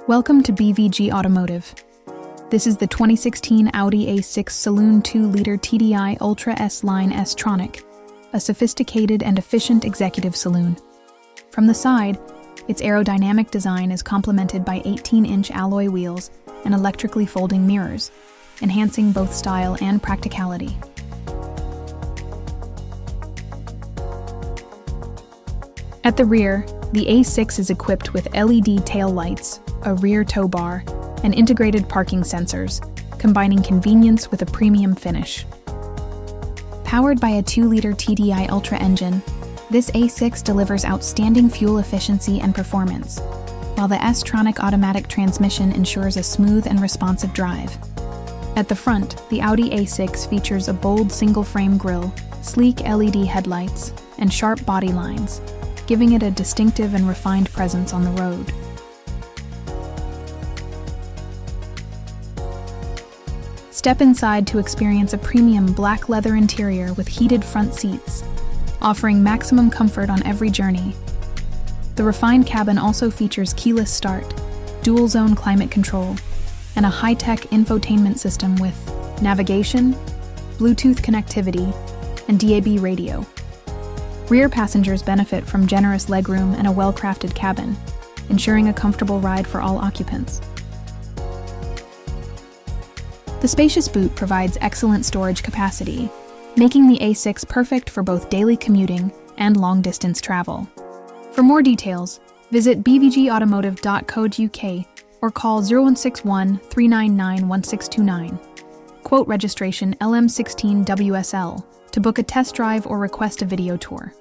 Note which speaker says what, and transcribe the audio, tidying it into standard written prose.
Speaker 1: Welcome to BVG Automotive. This is the 2016 Audi A6 Saloon 2-liter TDI Ultra S-Line S Tronic, a sophisticated and efficient executive saloon. From the side, its aerodynamic design is complemented by 18-inch alloy wheels and electrically folding mirrors, enhancing both style and practicality. At the rear, the A6 is equipped with LED tail lights, a rear tow bar, and integrated parking sensors, combining convenience with a premium finish. Powered by a 2-liter TDI Ultra engine, this A6 delivers outstanding fuel efficiency and performance, while the S Tronic automatic transmission ensures a smooth and responsive drive. At the front, the Audi A6 features a bold single-frame grille, sleek LED headlights, and sharp body lines, giving it a distinctive and refined presence on the road. Step inside to experience a premium black leather interior with heated front seats, offering maximum comfort on every journey. The refined cabin also features keyless start, dual-zone climate control, and a high-tech infotainment system with navigation, Bluetooth connectivity, and DAB radio. Rear passengers benefit from generous legroom and a well-crafted cabin, ensuring a comfortable ride for all occupants. The spacious boot provides excellent storage capacity, making the A6 perfect for both daily commuting and long-distance travel. For more details, visit bvgautomotive.co.uk or call 0161 399 1629. Quote registration LM16WSL to book a test drive or request a video tour.